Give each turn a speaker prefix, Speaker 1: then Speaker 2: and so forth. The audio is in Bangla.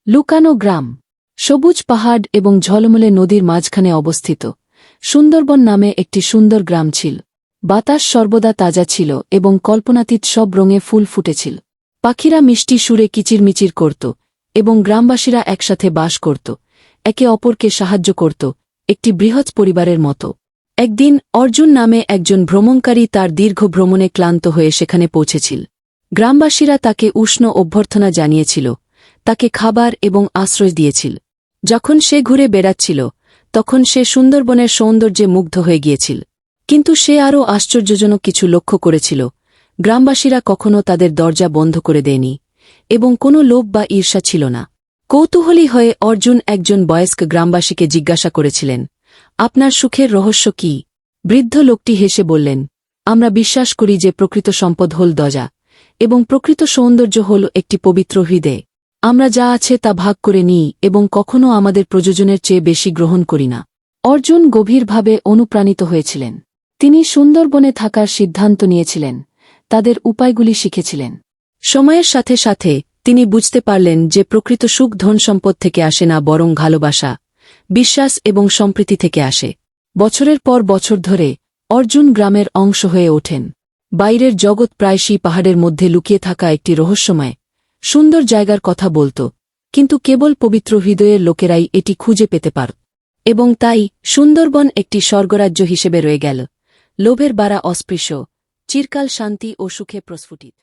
Speaker 1: লুকানো গ্রাম সবুজ পাহাড় এবং ঝলমলে নদীর মাঝখানে অবস্থিত সুন্দরবন নামে একটি সুন্দর গ্রাম ছিল। বাতাস সর্বদা তাজা ছিল এবং কল্পনাতীত সব রঙে ফুল ফুটেছিল। পাখিরা মিষ্টি সুরে কিচিরমিচির করত এবং গ্রামবাসীরা একসাথে বাস করত, একে অপরকে সাহায্য করত, একটি বৃহৎ পরিবারের মতো। একদিন অর্জুন নামে একজন ভ্রমণকারী তার দীর্ঘ ভ্রমণে ক্লান্ত হয়ে সেখানে পৌঁছেছিল। গ্রামবাসীরা তাকে উষ্ণ অভ্যর্থনা জানিয়েছিল, তাকে খাবার এবং আশ্রয় দিয়েছিল। যখন সে ঘুরে বেড়াচ্ছিল তখন সে সুন্দরবনের সৌন্দর্যে মুগ্ধ হয়ে গিয়েছিল। কিন্তু সে আরও আশ্চর্যজনক কিছু লক্ষ্য করেছিল। গ্রামবাসীরা কখনও তাদের দরজা বন্ধ করে দেয়নি এবং কোনো লোভ বা ঈর্ষা ছিল না। কৌতূহলী হয়ে অর্জুন একজন বয়স্ক গ্রামবাসীকে জিজ্ঞাসা করেছিলেন, আপনার সুখের রহস্য কি? বৃদ্ধ লোকটি হেসে বললেন, আমরা বিশ্বাস করি যে প্রকৃত সম্পদ হল দজা এবং প্রকৃত সৌন্দর্য হল একটি পবিত্র হৃদয়। আমরা যা আছে তা ভাগ করে নিই এবং কখনও আমাদের প্রয়োজনের চেয়ে বেশি গ্রহণ করি না। অর্জুন গভীরভাবে অনুপ্রাণিত হয়েছিলেন। তিনি সুন্দরবনে থাকার সিদ্ধান্ত নিয়েছিলেন, তাদের উপায়গুলি শিখেছিলেন। সময়ের সাথে সাথে তিনি বুঝতে পারলেন যে প্রকৃত সুখ ধন সম্পদ থেকে আসে না, বরং ভালোবাসা, বিশ্বাস এবং সম্প্রীতি থেকে আসে। বছরের পর বছর ধরে অর্জুন গ্রামের অংশ হয়ে ওঠেন। বাইরের জগৎ প্রায়শই পাহাড়ের মধ্যে লুকিয়ে থাকা একটি রহস্যময় সুন্দর জায়গার কথা বলত, কিন্তু কেবল পবিত্র হৃদয়ের লোকেরাই এটি খুঁজে পেতে পারত। এবং তাই সুন্দরবন একটি স্বর্গরাজ্য হিসেবে রয়ে গেল, লোভের বাড়া অস্পৃশ্য, চিরকাল শান্তি ও সুখে প্রস্ফুটিত।